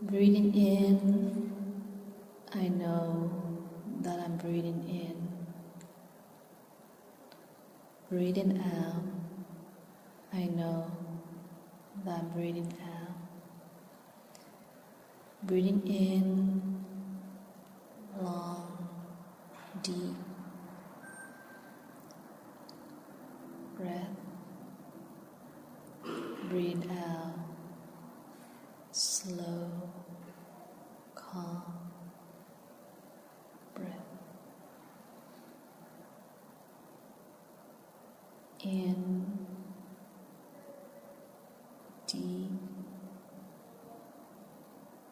Breathing in, I know that I'm breathing in. Breathing out, I know that I'm breathing out. Breathing in, long, deep breath. Breathe out, slow, calm breath. In, deep,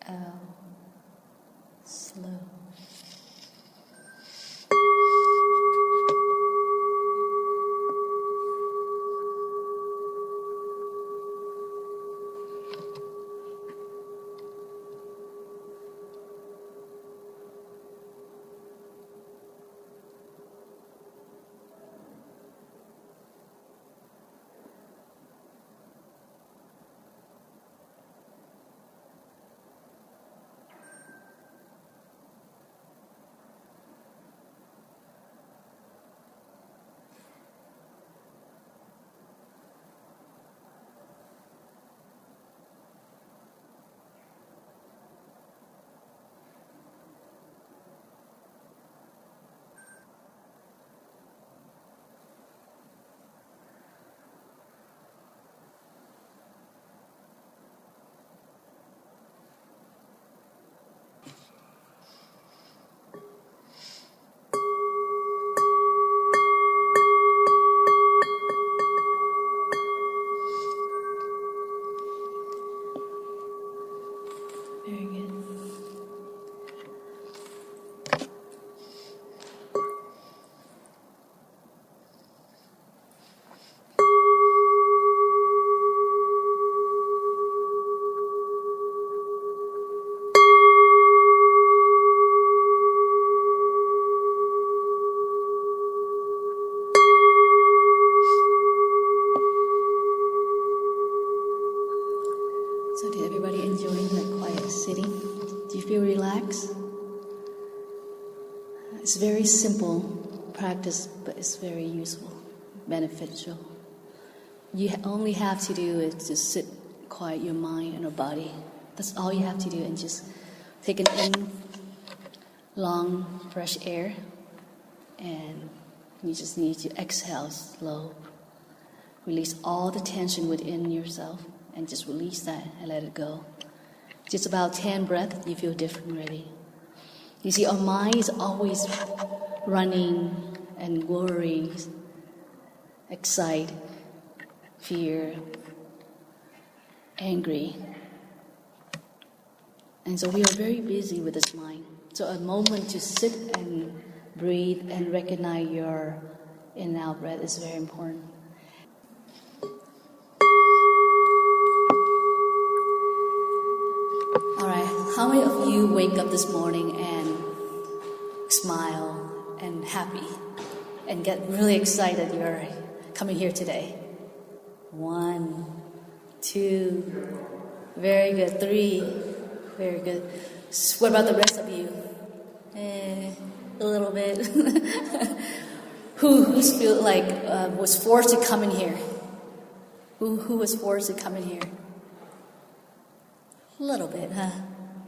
out, slow. Very good. So did everybody enjoy that quiet sitting? Do you feel relaxed? It's very simple practice, but it's very useful, beneficial. You only have to do is just sit, quiet your mind and your body. That's all you have to do, and just take an in, long, fresh air, and you just need to exhale slow. Release all the tension within yourself, and just release that and let it go. Just about 10 breaths, you feel different already. You see, our mind is always running and worries, excite, fear, angry. And so we are very busy with this mind. So a moment to sit and breathe and recognize your in and out breath is very important. Alright, how many of you wake up this morning and smile and happy and get really excited you're coming here today? 1, 2, very good. 3, very good. What about the rest of you? A little bit. Who's feel like was forced to come in here? Who was forced to come in here? A little bit, huh?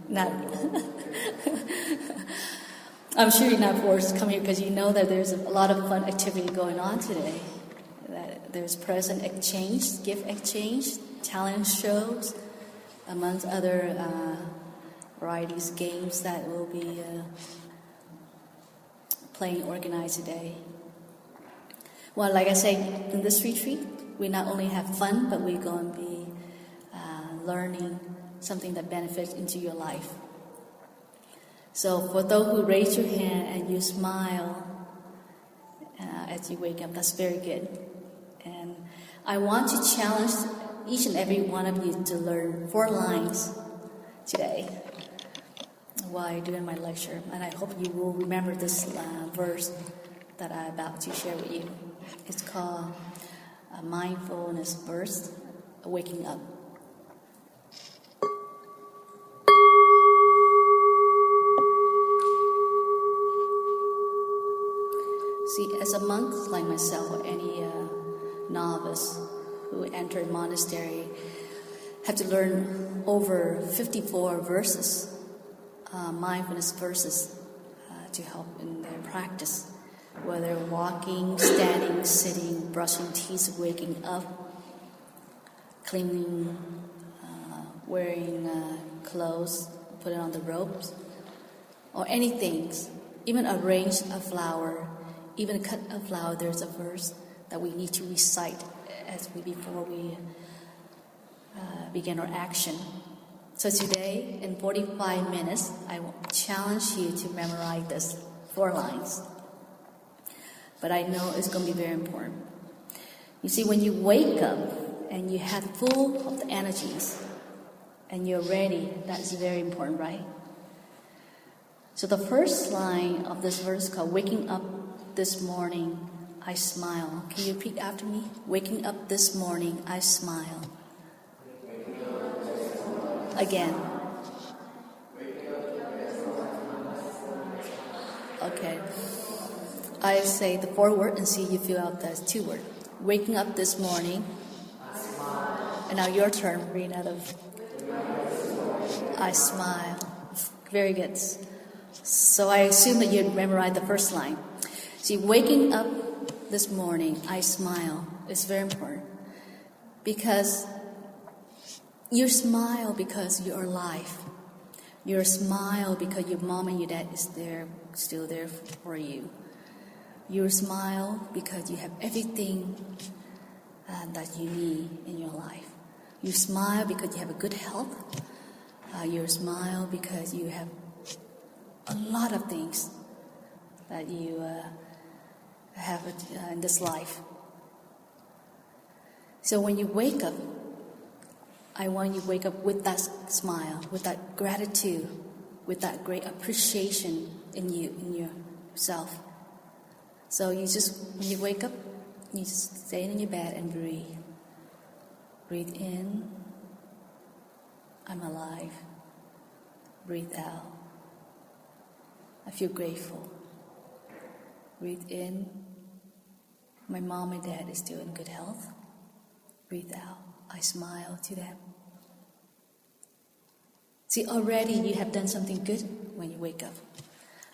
Not. I'm sure you're not forced to come here because you know that there's a lot of fun activity going on today. That there's present exchange, gift exchange, talent shows, amongst other varieties, games that will be playing organized today. Well, like I say, in this retreat, we not only have fun, but we're going to be learning something that benefits into your life. So for those who raise your hand and you smile as you wake up, that's very good. And I want to challenge each and every one of you to learn 4 lines today while doing my lecture. And I hope you will remember this verse that I'm about to share with you. It's called a mindfulness verse, waking up. us who entered monastery have to learn over 54 verses, mindfulness verses, to help in their practice, whether walking, standing, sitting, brushing teeth, waking up, cleaning, wearing clothes, putting on the robes, or anything, even arrange a flower, even cut a flower. There's a verse that we need to recite before we begin our action. So today, in 45 minutes, I will challenge you to memorize this 4 lines. But I know it's going to be very important. You see, when you wake up and you have full of the energies and you're ready, that's very important, right? So the first line of this verse called waking up this morning, I smile. Can you repeat after me? Waking up this morning, I smile. Again. Okay. I say the 4 words and see you fill out the 2 words. Waking up this morning. And now your turn, read out of. I smile. Very good. So I assume that you memorized the first line. See, waking up this morning, I smile. It's very important. Because you smile because you're alive. You smile because your mom and your dad is there, still there for you. You smile because you have everything that you need in your life. You smile because you have a good health. You smile because you have a lot of things that you have in this life. So when you wake up, I want you to wake up with that smile, with that gratitude, with that great appreciation in you, in yourself. So you just, when you wake up, you just stay in your bed and breathe. Breathe in, I'm alive. Breathe out, I feel grateful. Breathe in, my mom and dad is still in good health. Breathe out, I smile to them. See, already you have done something good when you wake up.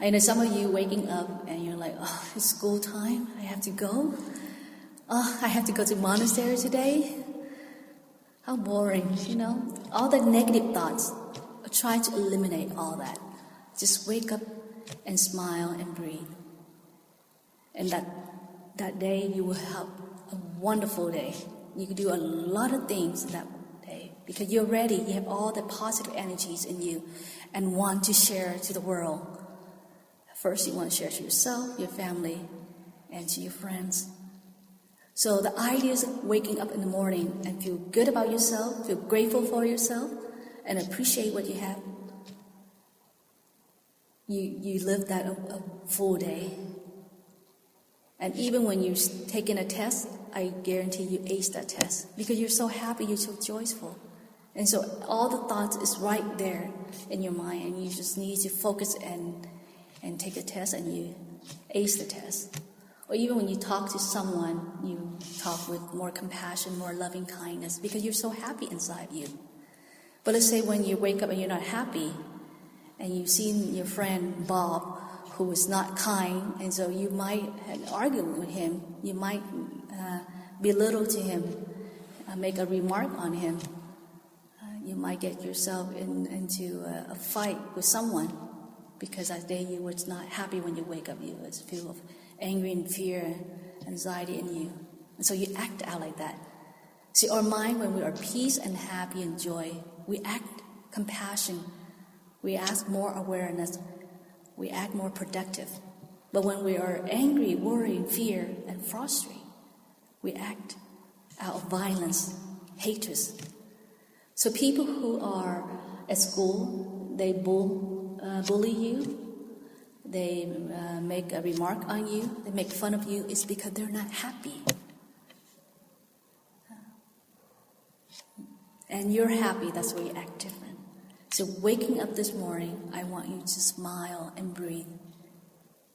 I know some of you waking up and you're like, oh, it's school time, I have to go. Oh, I have to go to monastery today. How boring, All the negative thoughts, try to eliminate all that. Just wake up and smile and breathe. And that day you will have a wonderful day. You can do a lot of things that day because you're ready. You have all the positive energies in you and want to share to the world. First, you want to share to yourself, your family, and to your friends. So the idea is waking up in the morning and feel good about yourself, feel grateful for yourself, and appreciate what you have. You live that a full day. And even when you're taking a test, I guarantee you ace that test because you're so happy, you're so joyful. And so all the thoughts is right there in your mind, and you just need to focus and take a test, and you ace the test. Or even when you talk to someone, you talk with more compassion, more loving kindness, because you're so happy inside you. But let's say when you wake up and you're not happy, and you've seen your friend Bob, who is not kind, and so you might have an argument with him, you might belittle to him, make a remark on him. You might get yourself into a fight with someone because that day you was not happy when you wake up. You was full of anger and fear, anxiety in you. And so you act out like that. See, our mind, when we are peace and happy and joy, we act compassion. We ask more awareness. We act more productive. But when we are angry, worried, fear, and frustrated, we act out of violence, hatred. So people who are at school, they bully you, they make a remark on you, they make fun of you, it's because they're not happy. And you're happy, that's why you act different. So waking up this morning, I want you to smile and breathe.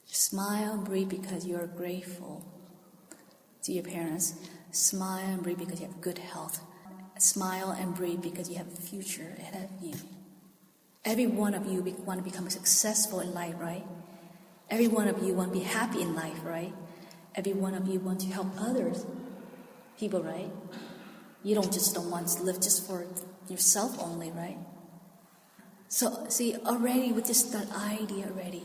Smile and breathe because you're grateful to your parents. Smile and breathe because you have good health. Smile and breathe because you have a future ahead of you. Every one of you want to become successful in life, right? Every one of you want to be happy in life, right? Every one of you want to help others, people, right? You don't want to live just for yourself only, right? So, see, already with that idea already,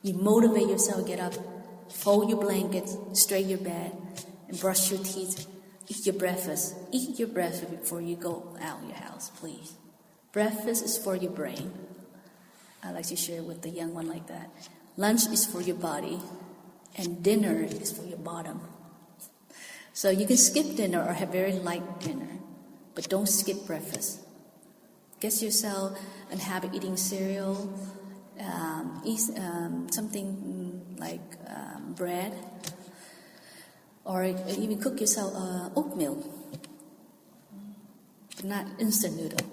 you motivate yourself, get up, fold your blankets, straighten your bed, and brush your teeth, eat your breakfast. Eat your breakfast before you go out of your house, please. Breakfast is for your brain. I like to share with the young one like that. Lunch is for your body, and dinner is for your bottom. So you can skip dinner or have very light dinner, but don't skip breakfast. Get yourself a habit eating cereal, eat something like bread, or even cook yourself oatmeal, but not instant noodle.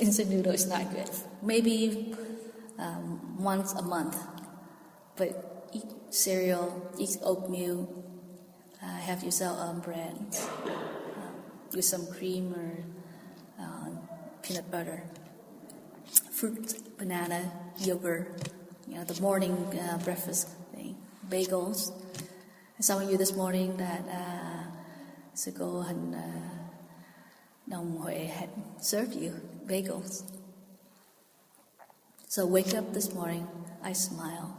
Instant noodle is not good. Maybe once a month, but eat cereal, eat oatmeal, have yourself bread with some cream or peanut butter, fruit, banana, yogurt, the morning breakfast thing, bagels. And some of you this morning that sư cô Hình Đồng Huệ had served you bagels. So wake up this morning, I smile.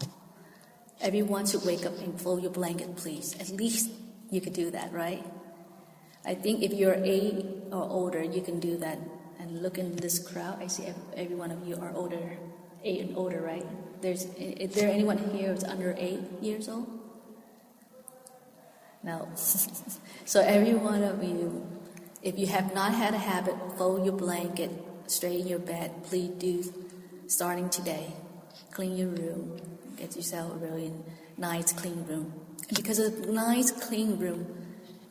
Everyone should wake up and fold your blanket, please. At least you could do that, right? I think if you're 8 or older, you can do that. And look in this crowd, I see every one of you are older, 8 and older, right? Is there anyone here who's under 8 years old? No. So every one of you, if you have not had a habit, fold your blanket, straighten your bed, please do, starting today. Clean your room, get yourself a really nice, clean room. And because of a nice, clean room,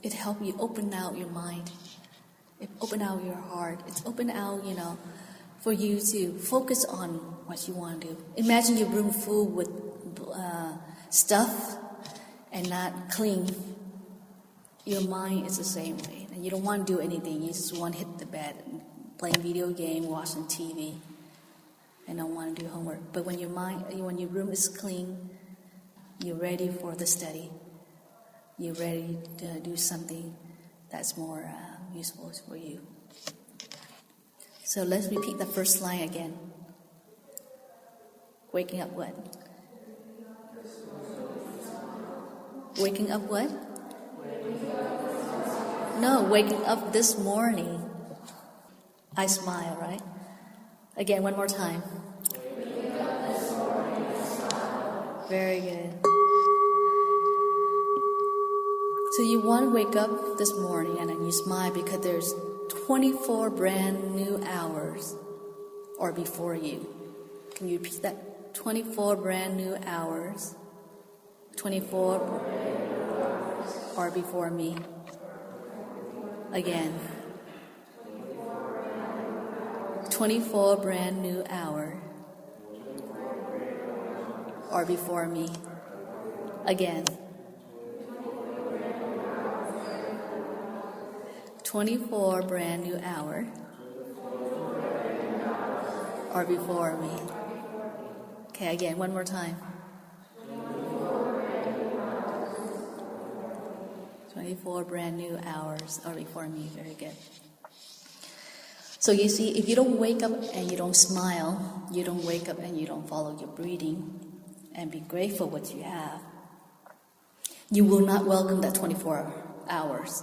it helps you open out your mind. It open out your heart. It's open out, for you to focus on what you want to do. Imagine your room full with stuff and not clean. Your mind is the same way. And you don't want to do anything. You just want to hit the bed, playing video game, watching TV, and don't want to do homework. But when your room is clean, you're ready for the study. You're ready to do something that's more useful for you. So let's repeat the first line again. Waking up what? Waking up what? No, waking up this morning. I smile, right? Again, one more time. Waking up this morning, I smile. Very good. So you want to wake up this morning and then you smile because there's 24 brand new hours or before you. Can you repeat that? 24 brand new hours. 24 or before me. Again. 24 brand new hour or before me. Again. 24 brand new hour or before me. Okay, again, one more time. 24 brand new hours or before me. Very good. So you see, if you don't wake up and you don't smile, you don't wake up and you don't follow your breathing and be grateful what you have, you will not welcome that 24 hours.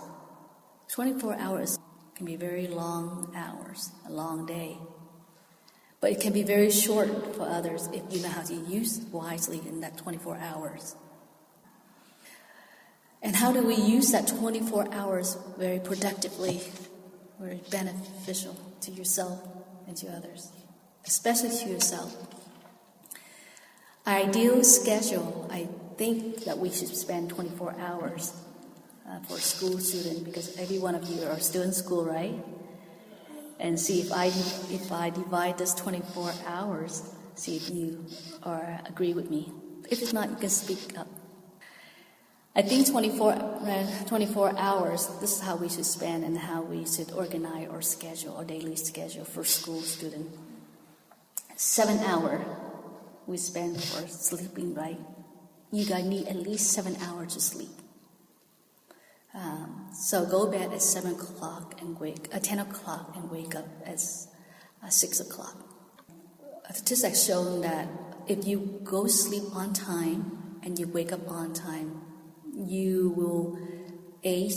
24 hours can be very long hours, a long day. But it can be very short for others if you know how to use wisely in that 24 hours. And how do we use that 24 hours very productively, very beneficial to yourself and to others, especially to yourself? Our ideal schedule, I think that we should spend 24 hours for a school student, because every one of you are still in school, right? And see if I divide this 24 hours, see if you agree with me. If it's not, you can speak up. I think 24 hours, this is how we should spend and how we should organize our schedule, our daily schedule for school student. 7 hours we spend for sleeping, right? You guys need at least 7 hours to sleep. So go bed at 7 o'clock and 10 o'clock and wake up at 6 o'clock. Statistics have shown that if you go sleep on time and you wake up on time, you will age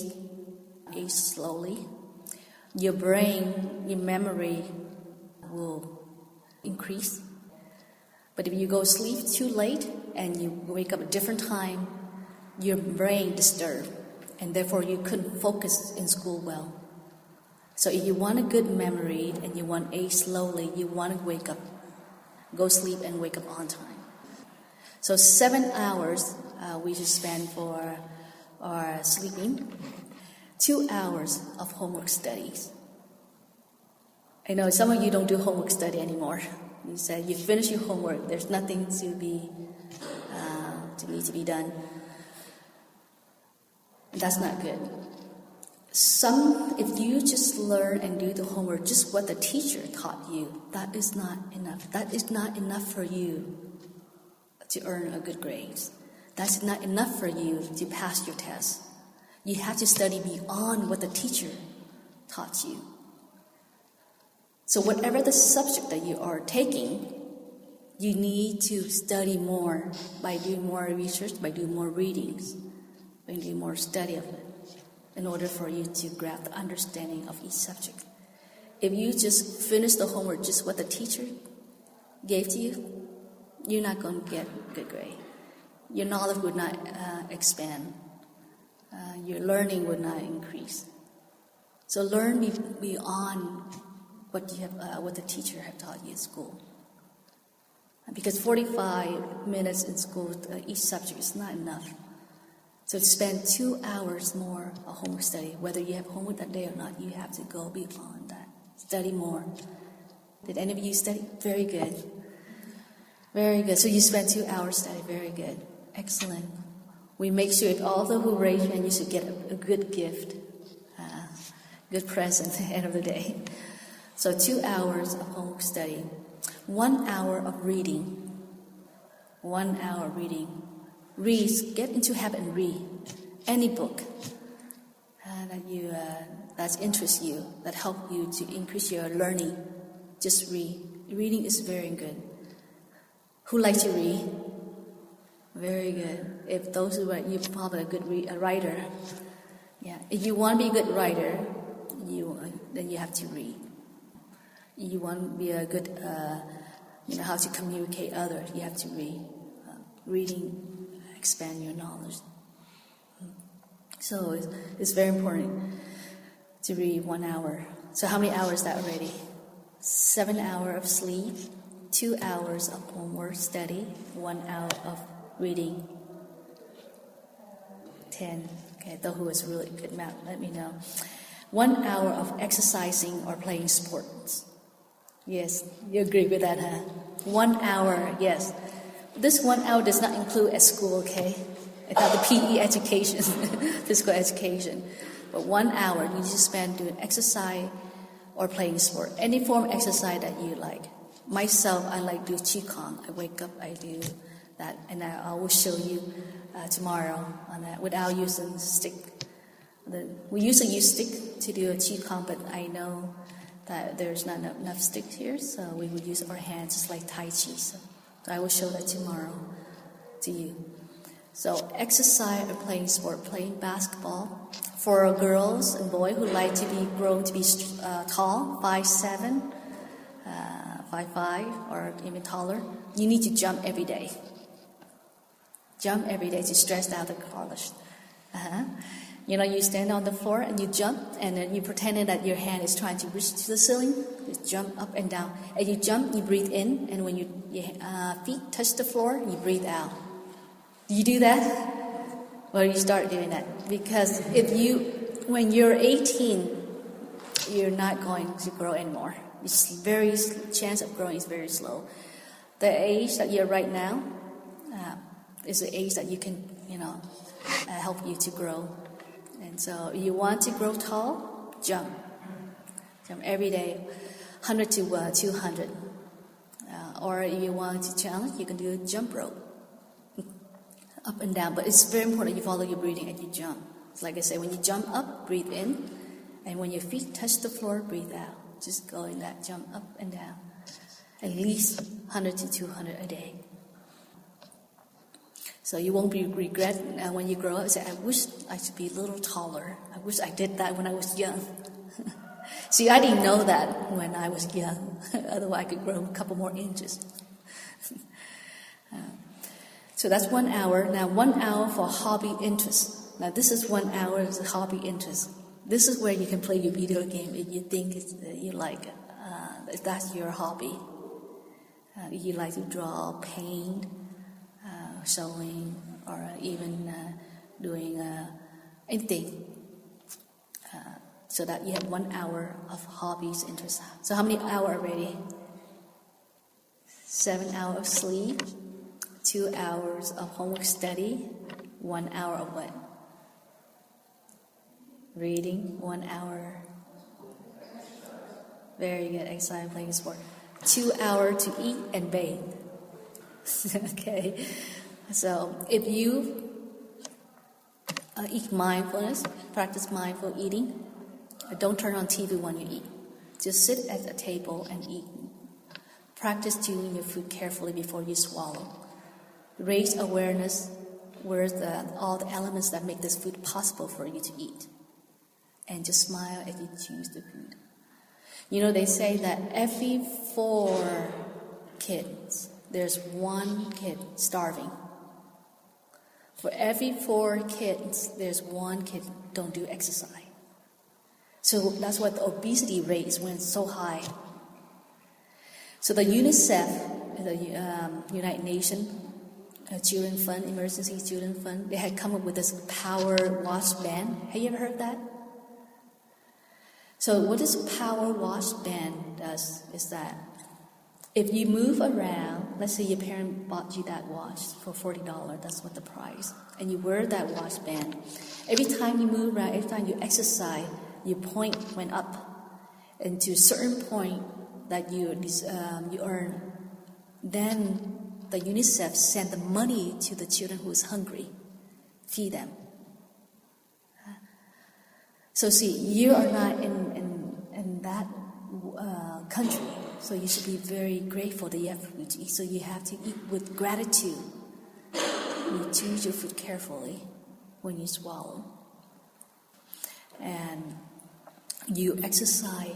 slowly. Your brain, your memory will increase. But if you go sleep too late and you wake up at a different time, your brain disturbed, and therefore you couldn't focus in school well. So if you want a good memory and you want to age slowly, you want to wake up, go sleep and wake up on time. So 7 hours we should spend for our sleeping. 2 hours of homework studies. I know some of you don't do homework study anymore. You said you finish your homework. There's nothing to need to be done. That's not good. If you just learn and do the homework, just what the teacher taught you, that is not enough. That is not enough for you to earn a good grade. That's not enough for you to pass your test. You have to study beyond what the teacher taught you. So whatever the subject that you are taking, you need to study more by doing more research, by doing more readings, by doing more study of it, in order for you to grasp the understanding of each subject. If you just finish the homework, just what the teacher gave to you, you're not going to get a good grade. Your knowledge would not expand. Your learning would not increase. So learn beyond what the teacher have taught you at school. Because 45 minutes in school, each subject is not enough. So spend 2 hours more of homework study. Whether you have homework that day or not, you have to go beyond that. Study more. Did any of you study? Very good. Very good. So you spend 2 hours study. Very good. Excellent. We make sure all those who raise hand, you should get a good gift, good present at the end of the day. So 2 hours of homework study. 1 hour of reading. 1 hour reading. Read. Get into habit and read any book that interests you, that help you to increase your learning. Just read. Reading is very good. Who likes to read? Very good. If those who are, you're probably a good writer. Yeah. If you want to be a good writer, then you have to read. You want to be a good, how to communicate others, you have to read. Reading expand your knowledge. So it's very important to read 1 hour. So how many hours is that already? 7 hours of sleep, 2 hours of homework study, 1 hour of reading. 10. Okay, those who is really good math, let me know. 1 hour of exercising or playing sports. Yes, you agree with that, huh? 1 hour, yes. This 1 hour does not include at school, okay? It's not the PE education, physical education. But 1 hour you just spend doing exercise or playing sport. Any form of exercise that you like. Myself, I like to do Qigong. I wake up, I do that. And I will show you tomorrow on that without using stick. We usually use stick to do a Qigong, but I know that there's not enough sticks here, so we would use our hands just like Tai Chi. So I will show that tomorrow to you. So exercise or playing sport, playing basketball. For girls and boys who like to be grown to be tall, 5'7", 5'5", or even taller, you need to jump every day. Jump every day to stretch out the cartilage. You stand on the floor and you jump, and then you pretend that your hand is trying to reach to the ceiling. You jump up and down. As you jump, you breathe in, and when your feet touch the floor, you breathe out. Do you do that? Well, you start doing that. Because when you're 18, you're not going to grow anymore. Chance of growing is very slow. The age that you're right now is the age that you can help you to grow. And so you want to grow tall, jump. Jump every day, 100 to 200. Or you want to challenge, you can do a jump rope. Up and down. But it's very important you follow your breathing and you jump. So like I say, when you jump up, breathe in. And when your feet touch the floor, breathe out. Just go in that jump up and down. At least 100 to 200 a day. So you won't be regret when you grow up. Say, I wish I should be a little taller. I wish I did that when I was young. See, I didn't know that when I was young. Otherwise, I could grow a couple more inches. So that's 1 hour. Now, 1 hour for hobby interest. Now, this is 1 hour as a hobby interest. This is where you can play your video game if you think you like it. If that's your hobby. You like to draw, paint, sewing, or even doing anything. So that you have 1 hour of hobbies interest. So how many hours already? 7 hours of sleep, 2 hours of homework study, 1 hour of what? Reading, 1 hour. Very good. Exercise, playing sport. 2 hours to eat and bathe. Okay. So if you eat mindfulness, practice mindful eating, don't turn on TV when you eat. Just sit at the table and eat. Practice chewing your food carefully before you swallow. Raise awareness with all the elements that make this food possible for you to eat. And just smile as you choose the food. They say that every 4 kids, there's 1 kid starving. For every 4 kids, there's 1 kid don't do exercise. So that's why the obesity rate went so high. So the UNICEF, the United Nations Children Fund, Emergency Children Fund, they had come up with this power wash band. Have you ever heard that? So what this power wash band does is that if you move around, let's say your parent bought you that watch for $40, that's what the price, and you wear that watch band. Every time you move around, every time you exercise, your point went up, and to a certain point that you earn, then the UNICEF sent the money to the children who is hungry, feed them. So see, you are not in that country, so you should be very grateful that you have food to eat. So you have to eat with gratitude. You choose your food carefully when you swallow. And you exercise.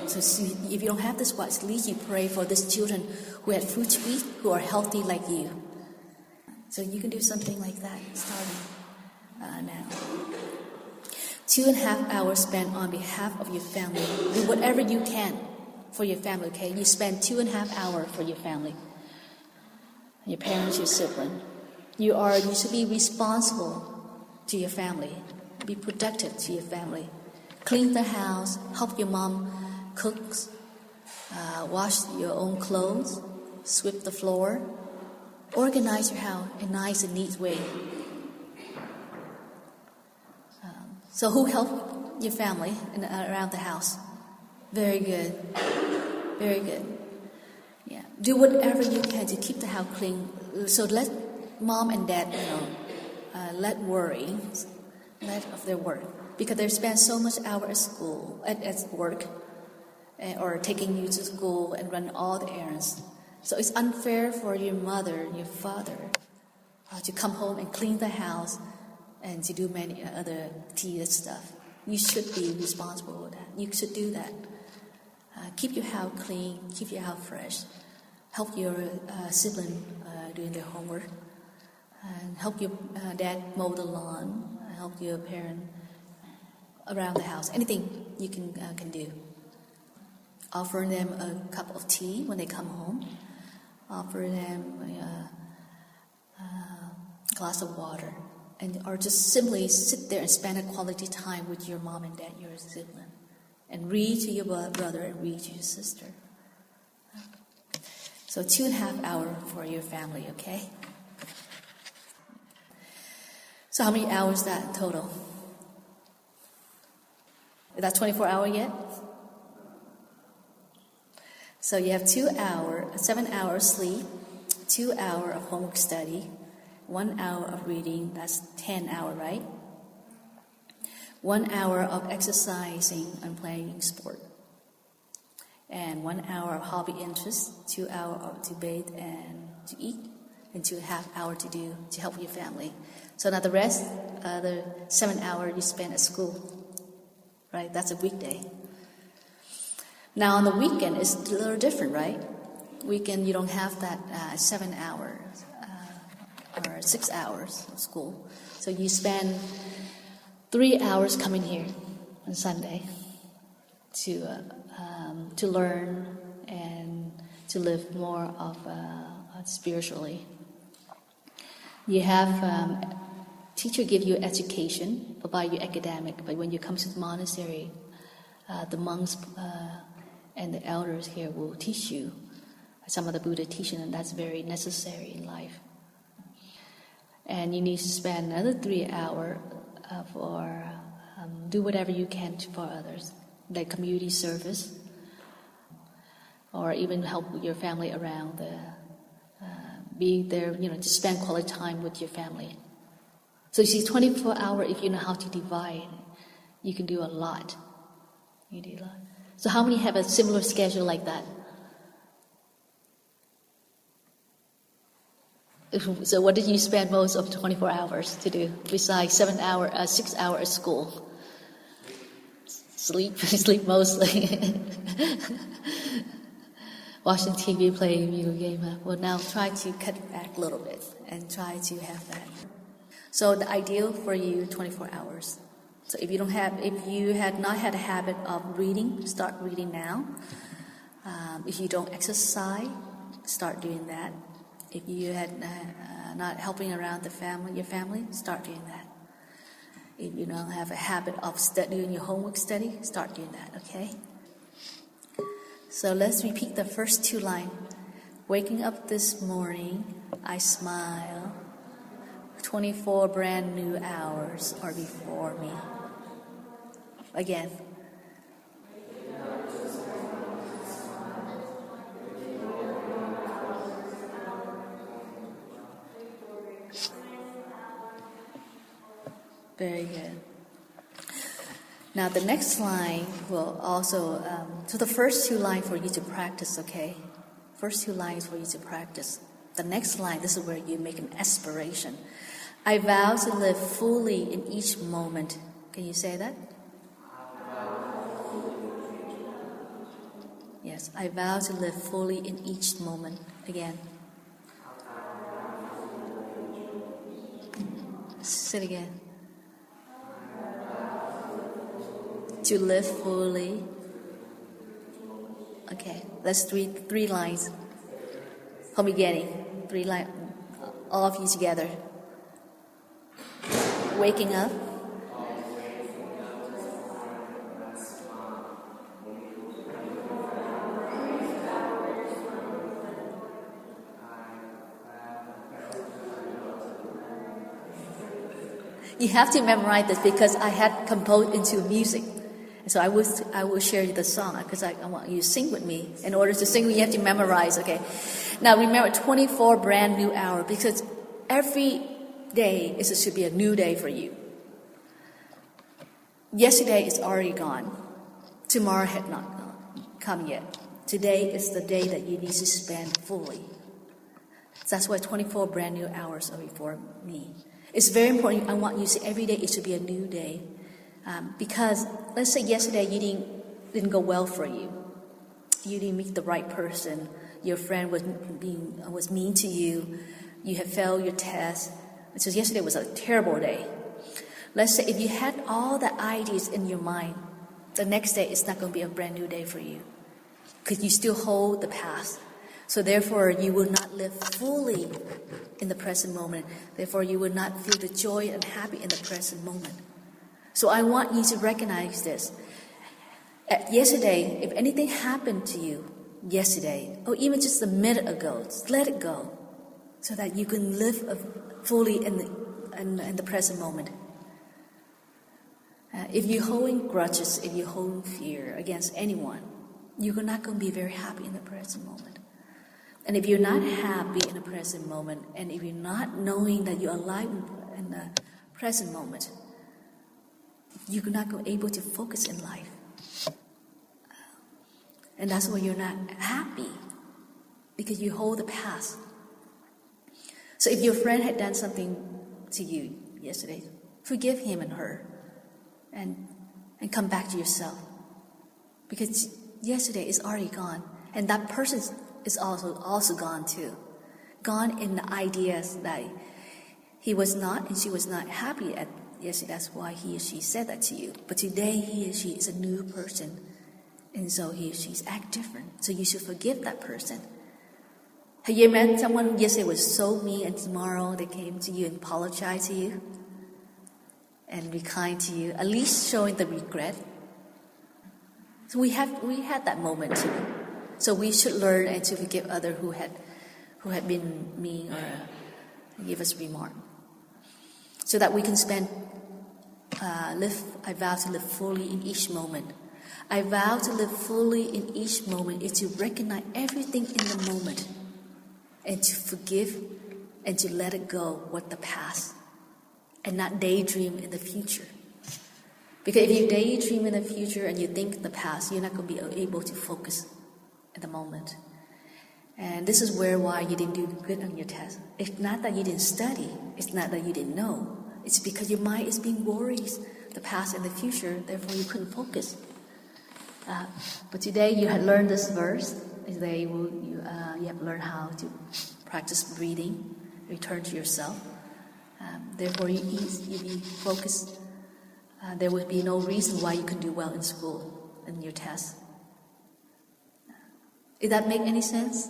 So see, if you don't have this watch, at least you pray for these children who have food to eat, who are healthy like you. So you can do something like that starting now. 2.5 hours spent on behalf of your family. Do whatever you can for your family, okay? You spend 2.5 hours for your family. Your parents, your sibling. You should be responsible to your family. Be productive to your family. Clean the house, help your mom cook, wash your own clothes, sweep the floor, organize your house in a nice and neat way. So who helped your family around the house? Very good. Very good. Yeah. Do whatever you can to keep the house clean. So let mom and dad, let worry, let of their work. Because they spend so much hours at school, at work, or taking you to school and run all the errands. So it's unfair for your mother and your father to come home and clean the house and to do many other tedious stuff. You should be responsible for that. You should do that. Keep your house clean, keep your house fresh. Help your sibling doing their homework. And help your dad mow the lawn. Help your parent around the house. Anything you can do. Offer them a cup of tea when they come home. Offer them a glass of water. Or just simply sit there and spend a quality time with your mom and dad, your sibling. And read to your brother and read to your sister. So 2.5 hours for your family, okay? So how many hours is that in total? Is that 24 hours yet? So you have 7 hours sleep, 2 hours of homework study, 1 hour of reading, that's 10 hours, right? 1 hour of exercising and playing sport. And 1 hour of hobby interest, 2 hours to bathe and to eat, and 2.5 hours to help your family. So now the rest, the 7 hours you spend at school, right? That's a weekday. Now on the weekend, it's a little different, right? Weekend, you don't have that 7 hours or 6 hours of school. So you spend 3 hours coming here on Sunday to learn and to live more of spiritually. You have teacher give you education, provide you academic, but when you come to the monastery, the monks and the elders here will teach you some of the Buddha teaching, and that's very necessary in life. And you need to spend another 3 hours for do whatever you can for others, like community service, or even help your family around be there, to spend quality time with your family. So you see, 24 hours, if you know how to divide, you can do a lot. You do a lot. So how many have a similar schedule like that? So what did you spend most of 24 hours to do besides 6 hours at school? Sleep mostly. Watching TV, playing video game. Well, now try to cut it back a little bit and try to have that. So the ideal for you, 24 hours. So if you had not had a habit of reading, start reading now. If you don't exercise, start doing that. If you had not helping around your family, start doing that. If you don't have a habit of doing your homework study, start doing that, okay? So let's repeat the first 2 lines. Waking up this morning, I smile. 24 brand new hours are before me. Again. Very good. Now the next line will also, so the first 2 lines for you to practice, okay? First 2 lines for you to practice. The next line, this is where you make an aspiration. I vow to live fully in each moment. Can you say that? Yes, I vow to live fully in each moment. Again. Say it again. To live fully. Okay, that's three lines. From beginning, 3 lines, all of you together. Waking up. You have to memorize this because I had composed into music. So I will share the song because I want you to sing with me. In order to sing, you have to memorize, okay? Now remember, 24 brand new hours, because every day should be a new day for you. Yesterday is already gone. Tomorrow had not come yet. Today is the day that you need to spend fully. That's why 24 brand new hours are before me. It's very important. I want you to say every day it should be a new day. Because let's say yesterday you didn't go well for you. You didn't meet the right person. Your friend was mean to you. You have failed your test. So yesterday was a terrible day. Let's say if you had all the ideas in your mind, the next day it's not going to be a brand new day for you. Because you still hold the past. So therefore you will not live fully in the present moment. Therefore you will not feel the joy and happy in the present moment. So I want you to recognize this. Yesterday, if anything happened to you yesterday, or even just a minute ago, just let it go, so that you can live fully in in the present moment. If you're holding grudges, if you're holding fear against anyone, you're not going to be very happy in the present moment. And if you're not happy in the present moment, and if you're not knowing that you're alive in the present moment, you're not going to be able to focus in life. And that's why you're not happy, because you hold the past. So if your friend had done something to you yesterday, forgive him and her, and come back to yourself. Because yesterday is already gone, and that person is also gone too. Gone in the ideas that he was not and she was not happy at yesterday. That's why he or she said that to you. But today he or she is a new person, and so he or she act different. So you should forgive that person. Have you met someone who yesterday was so mean, and tomorrow they came to you and apologized to you and be kind to you, at least showing the regret? So we had that moment too. So we should learn and to forgive others who had been mean or give us remark, so that we can I vow to live fully in each moment. I vow to live fully in each moment is to recognize everything in the moment, and to forgive and to let it go what the past, and not daydream in the future. Because if you daydream in the future and you think in the past, you're not going to be able to focus at the moment. And this is why you didn't do good on your test. It's not that you didn't study. It's not that you didn't know. It's because your mind is being worried, the past and the future, therefore you couldn't focus. But today you had learned this verse. Today you have learned how to practice breathing, return to yourself. Therefore you be focused. There would be no reason why you couldn't do well in school, in your test. Did that make any sense?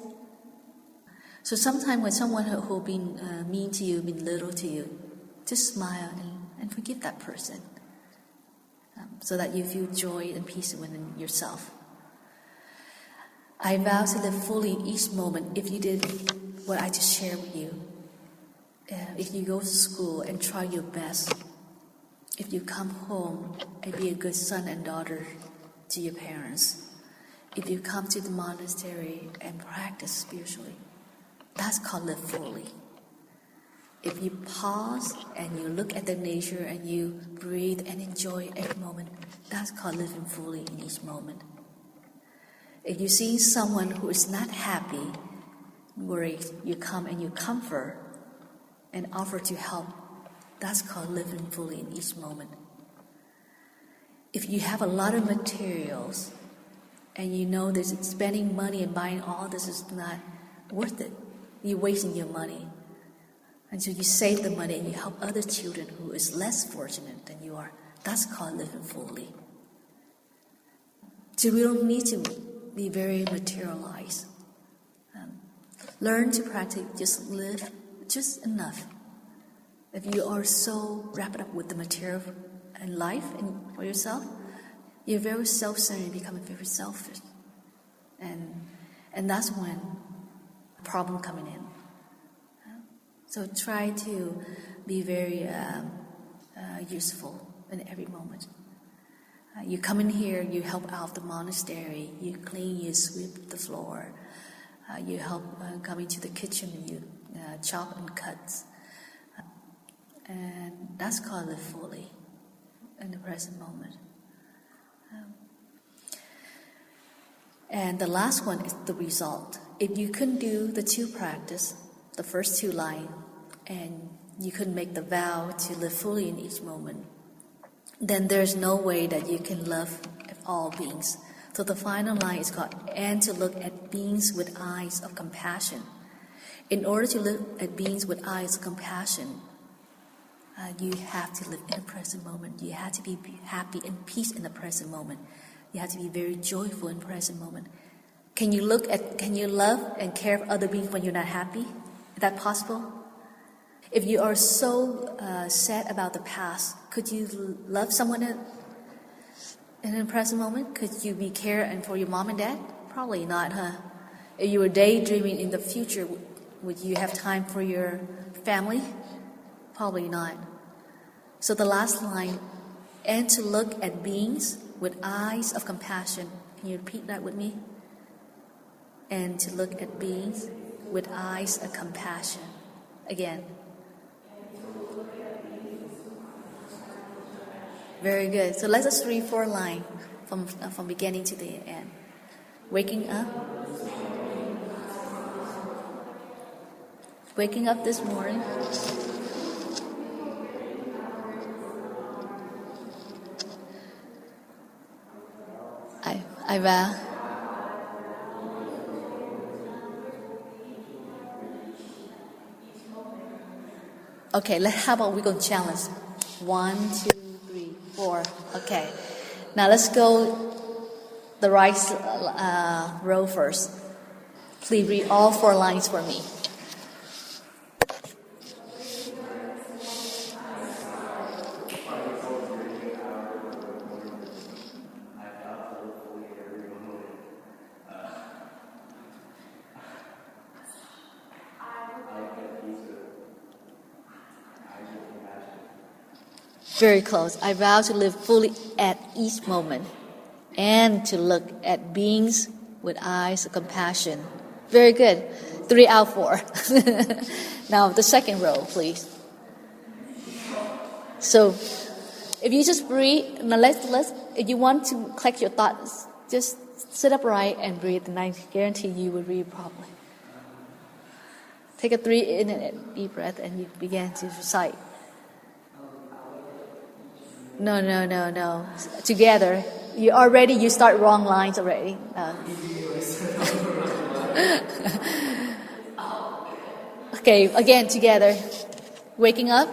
So sometimes when someone who's been mean to you, been little to you, just smile and forgive that person, so that you feel joy and peace within yourself. I vow to live fully each moment. If you did what I just shared with you, if you go to school and try your best, if you come home and be a good son and daughter to your parents, if you come to the monastery and practice spiritually, that's called live fully. If you pause and you look at the nature and you breathe and enjoy every moment, that's called living fully in each moment. If you see someone who is not happy, worried, you come and you comfort and offer to help, that's called living fully in each moment. If you have a lot of materials and you know that spending money and buying all this is not worth it, you're wasting your money. And so you save the money and you help other children who is less fortunate than you are. That's called living fully. So we don't need to be very materialized. Learn to practice, just live just enough. If you are so wrapped up with the material and life and for yourself, you're very self-centered, becoming very selfish. And that's when problem coming in. So try to be very useful in every moment. You come in here, you help out the monastery, you clean, you sweep the floor, you help come into the kitchen, you chop and cut. And that's called live fully in the present moment. And the last one is the result. If you couldn't do the two practice, the first two lines, and you couldn't make the vow to live fully in each moment, then there's no way that you can love all beings. So the final line is called, and to look at beings with eyes of compassion. In order to look at beings with eyes of compassion, you have to live in the present moment. You have to be happy and peace in the present moment. You have to be very joyful in the present moment. Can you love and care for other beings when you're not happy? Is that possible? If you are so sad about the past, could you love someone in the present moment? Could you be caring for your mom and dad? Probably not, huh? If you were daydreaming in the future, would you have time for your family? Probably not. So the last line, and to look at beings with eyes of compassion. Can you repeat that with me? And to look at beings with eyes of compassion. Again. Very good. So let's just read 4 lines from beginning to the end. Waking up. Waking up this morning. I vow. Okay, how about we go challenge? 1, 2, 3, 4. Okay. Now let's go the right row first. Please read all 4 lines for me. Very close. I vow to live fully at each moment and to look at beings with eyes of compassion. Very good. 3 out of 4. Now the second row, please. So if you just breathe, now let's if you want to collect your thoughts, just sit upright and breathe, and I guarantee you will breathe properly. Take a 3 in and deep breath, and you begin to recite. No. Together. You start wrong lines already. Okay, again, together. Waking up.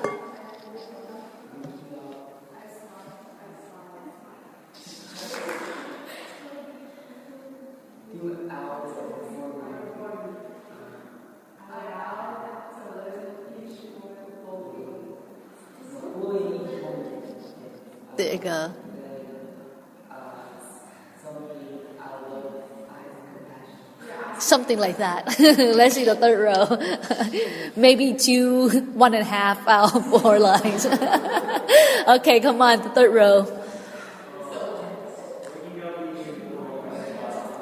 There you go. Something like that. Let's see the third row. Maybe 2, 1.5 out of 4 lines. Okay, come on, the third row.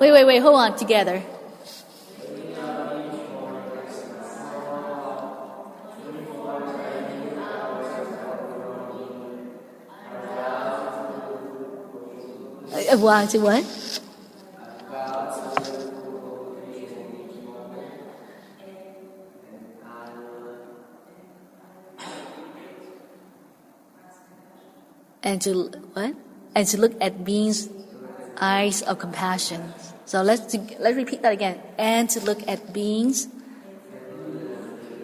Wait, hold on, together. To what? And to what? And to look at beings' eyes of compassion. So let's repeat that again. And to look at beings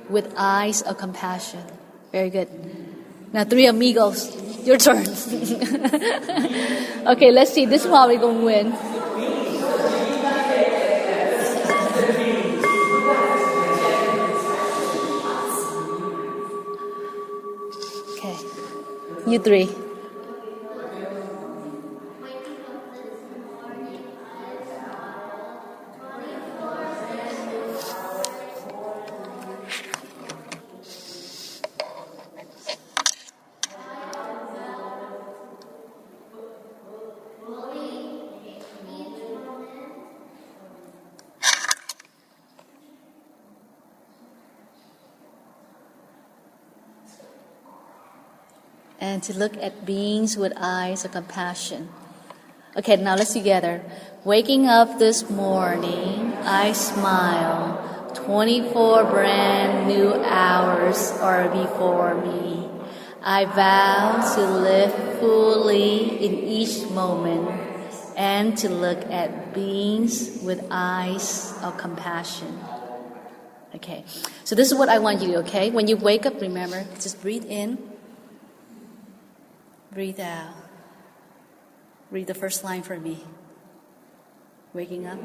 with eyes of compassion. Very good. Now 3 amigos, your turn. Okay, let's see. This is how we're going to win. Okay, you 3. And to look at beings with eyes of compassion. Okay, now let's together. Waking up this morning, I smile. 24 brand new hours are before me. I vow to live fully in each moment and to look at beings with eyes of compassion. Okay, so this is what I want you to do, okay? When you wake up, remember, just breathe in. Breathe out. Read the first line for me. Waking up.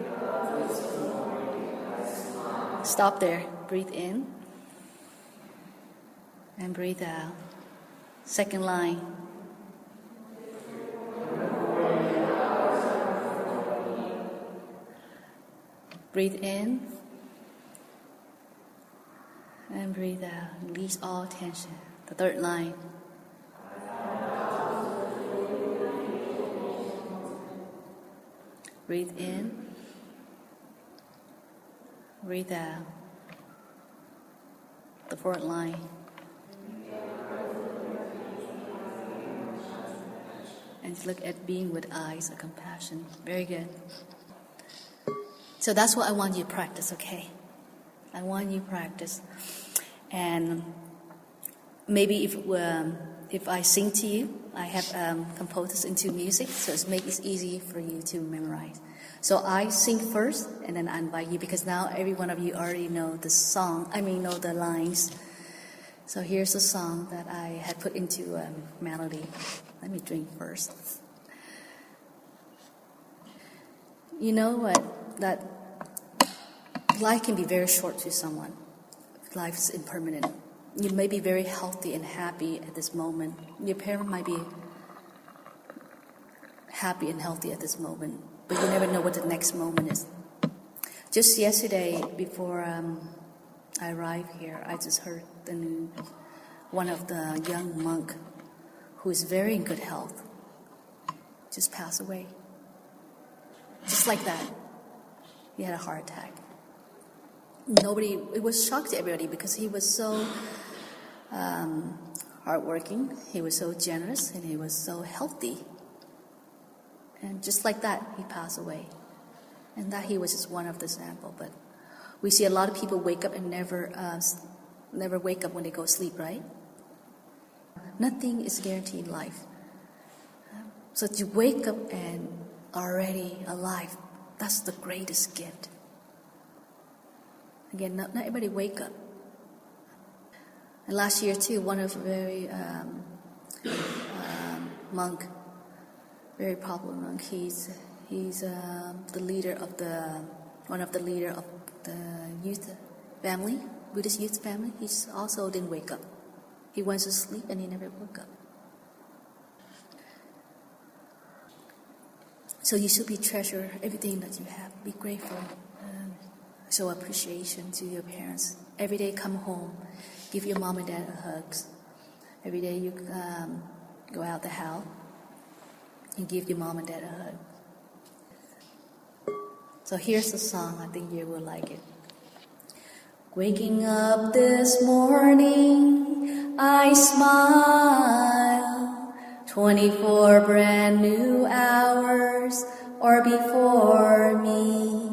Stop there. Breathe in. And breathe out. Second line. Breathe in. And breathe out. Release all tension. The third line. Breathe in. Breathe out. The fourth line. And look at being with eyes of compassion. Very good. So that's what I want you to practice, okay? I want you to practice. And maybe if I sing to you, I have composed this into music, so it makes it easy for you to memorize. So I sing first, and then I invite you, because now every one of you already know the song, know the lines. So here's a song that I had put into melody. Let me drink first. You know what? That life can be very short to someone. Life is impermanent. You may be very healthy and happy at this moment. Your parent might be happy and healthy at this moment, but you never know what the next moment is. Just yesterday, before I arrived here, I just heard the news. One of the young monk who is very in good health just passed away. Just like that. He had a heart attack. It was shock to everybody because he was so hardworking, he was so generous, and he was so healthy. And just like that, he passed away. And that he was just one of the sample. But we see a lot of people wake up and never wake up when they go to sleep, right? Nothing is guaranteed in life. So to wake up and already alive, that's the greatest gift. Again, not everybody wake up. And last year too, one of the very monk, very popular monk. He's the leader of one of the leader of the youth family, Buddhist youth family. He also didn't wake up. He went to sleep and he never woke up. So you should treasure everything that you have. Be grateful. Show appreciation to your parents. Every day come home, give your mom and dad a hug. Every day you go out the house and give your mom and dad a hug. So here's the song. I think you will like it. Waking up this morning, I smile. 24 brand new hours are before me.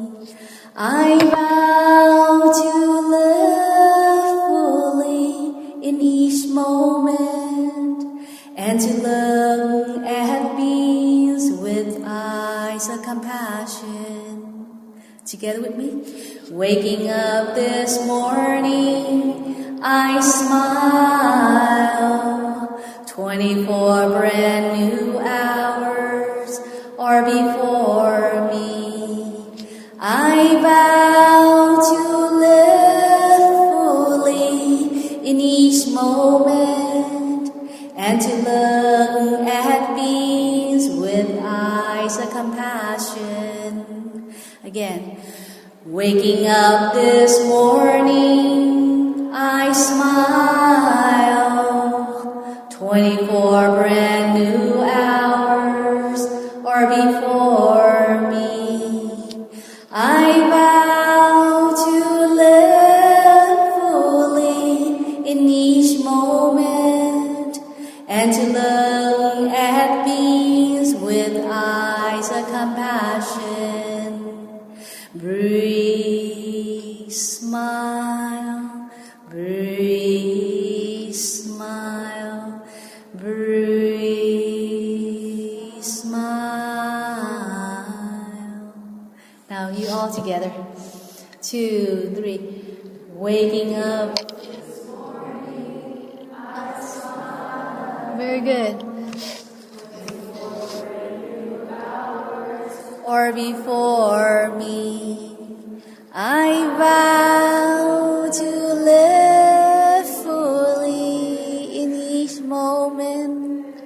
I vow to live fully in each moment and to look at beings with eyes of compassion. Together with me. Waking up this morning, I smile. 24 brand new hours are before me. I vow to live fully in each moment and to look at beings with eyes of compassion. Again, waking up this morning, I smile. 24 brand new hours are before me. I vow to live fully in each moment and to look at beings with eyes of compassion. Breathe, smile, breathe, smile, breathe, smile. Now you all together. 2, 3. Waking up. Very good. Or before me, I vow to live fully in each moment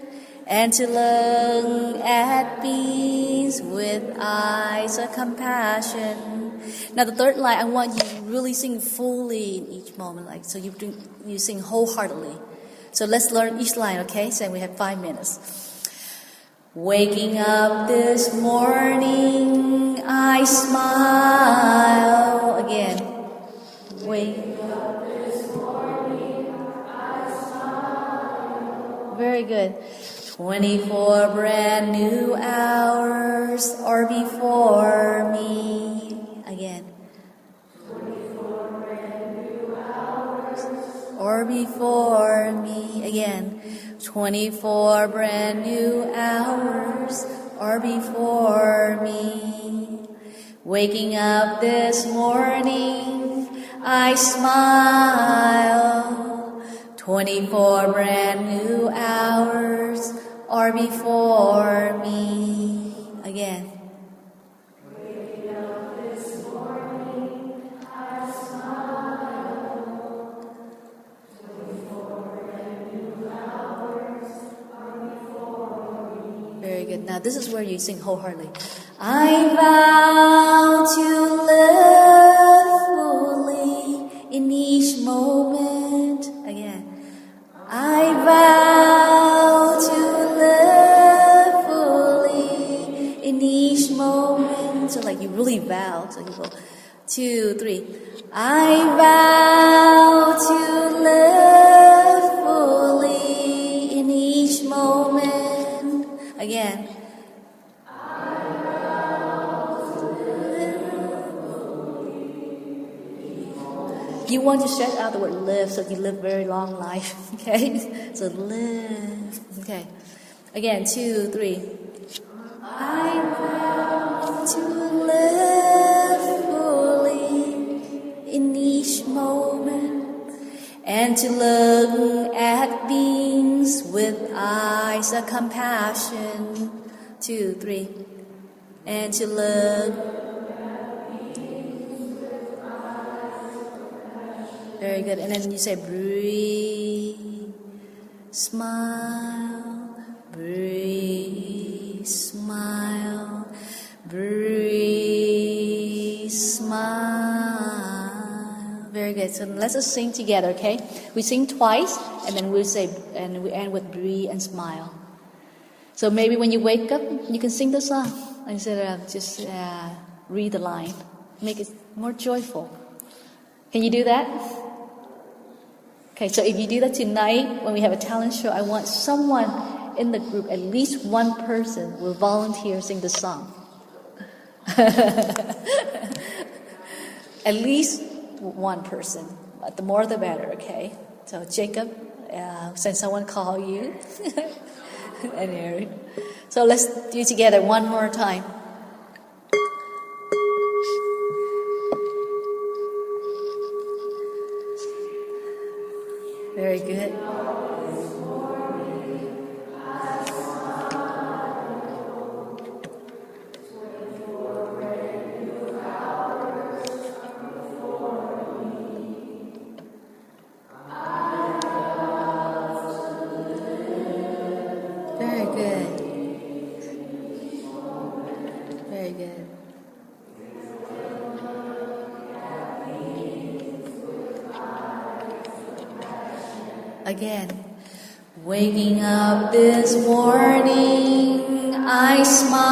and to look at beings with eyes of compassion. Now the third line, I want you to really sing fully in each moment, like so you sing wholeheartedly. So let's learn each line, okay? So we have 5 minutes. Waking up this morning, I smile. Again. Waking up this morning, I smile. Very good. 24 brand new hours are before me. Again. 24 brand new hours are before me. Again. 24 brand new hours are before me. Waking up this morning, I smile. 24 brand new hours are before me. Again. Waking up this morning, I smile. 24 brand new hours are before me. Very good. Now this is where you sing wholeheartedly. I vow to live fully in each moment. Again. I vow to live fully in each moment. So like you really vow. So you go 2, 3. I vow to live fully in each moment. Again. You want to stretch out the word live so you live very long life, okay? So live, okay. Again, 2, 3. I vow to live fully in each moment and to look at beings with eyes of compassion. 2, 3. And to look. Very good. And then you say breathe, smile, breathe, smile, breathe, smile. Very good. So let's just sing together, okay? We sing twice, and then we say, and we end with breathe and smile. So maybe when you wake up, you can sing the song instead of just read the line. Make it more joyful. Can you do that? Okay, so if you do that tonight, when we have a talent show, I want someone in the group, at least one person, will volunteer sing the song. At least one person. But the more the better, okay? So Jacob, send someone call you. And Eric. So let's do it together one more time. Very good. Very good. Very good. Again, waking up this morning, I smile.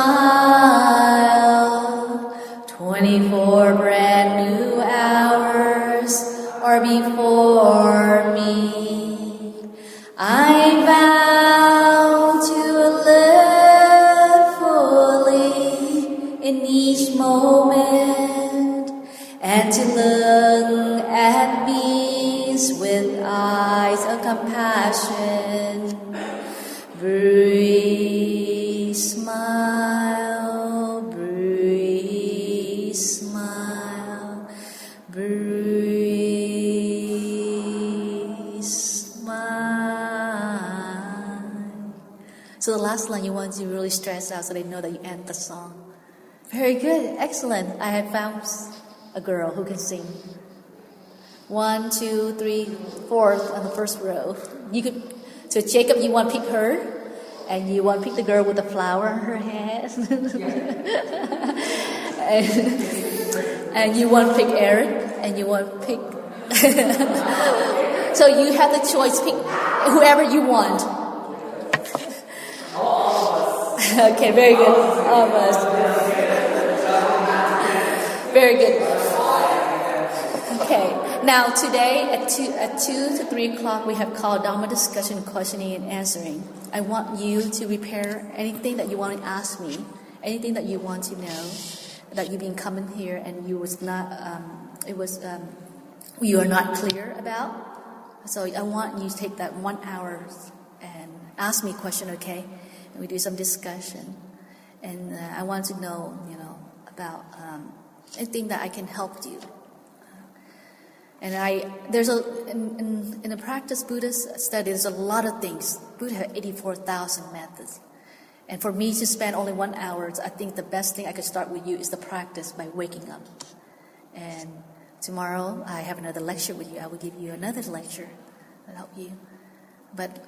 24 brand new hours are before me. I vow to live fully in each moment and to look at beings with eyes of compassion. Breathe, smile, breathe, smile, breathe, smile. So the last line you want to really stress out so they know that you end the song. Very good, excellent. I have found a girl who can sing. 1, 2, 3, 4th on the first row. You could. So Jacob, you want to pick her, and you want to pick the girl with the flower on her head, and you want to pick Eric, and you want to pick So you have the choice, pick whoever you want. Okay, very good. All of us. Very good. Okay. Now today at 2 to 3 o'clock we have called Dharma discussion, questioning and answering. I want you to prepare anything that you want to ask me, anything that you want to know, that you've been coming here and you was not, you are not clear about. So I want you to take that 1 hour and ask me a question, okay? And we do some discussion. And I want to know, about anything that I can help you. And in the practice Buddhist study, there's a lot of things. Buddha had 84,000 methods. And for me to spend only 1 hour, I think the best thing I could start with you is the practice by waking up. And tomorrow I have another lecture with you. I will give you another lecture that help you. But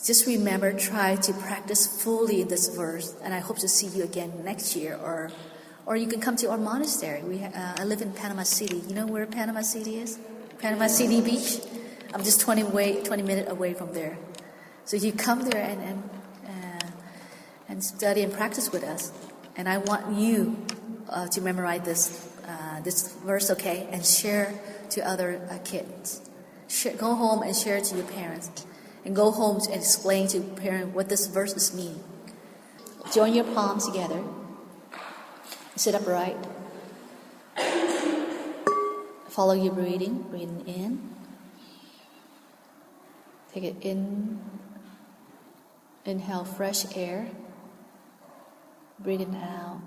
just remember, try to practice fully this verse. And I hope to see you again next year, or you can come to our monastery. I live in Panama City. You know where Panama City is? Panama City Beach. I'm just 20 minutes away from there. So you come there and study and practice with us. And I want you to memorize this verse, okay, and share to other kids. Go home and share it to your parents. And go home and explain to parents what this verse means. Join your palms together. Sit upright. Follow your breathing. Breathing in. Take it in. Inhale fresh air. Breathing out.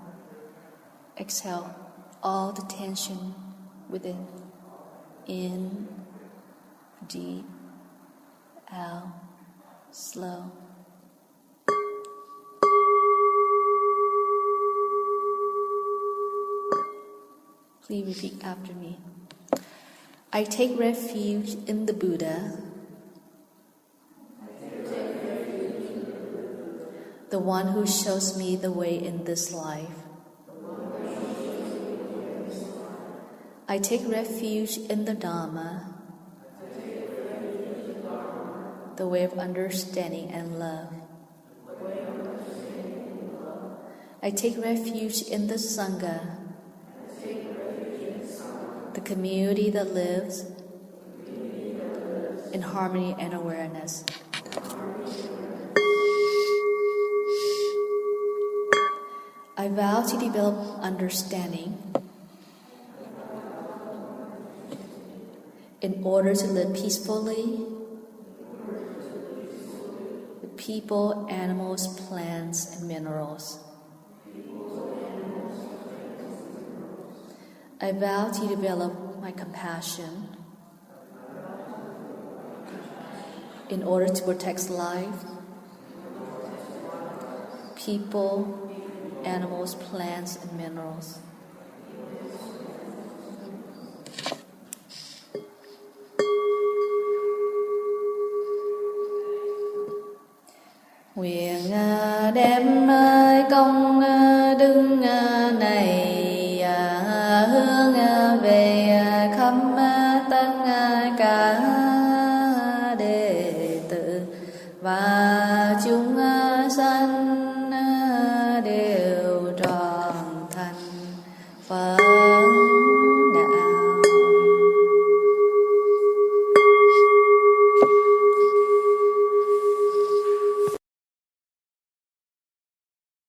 Exhale all the tension within. In. Deep. Out. Slow. Please repeat after me. I take refuge in the Buddha, the one who shows me the way in this life. I take refuge in the Dharma, the way of understanding and love. I take refuge in the Sangha, the community that lives in harmony and awareness. I vow to develop understanding in order to live peacefully with people, animals, plants, and minerals. I vow to develop my compassion in order to protect life, people, animals, plants, and minerals.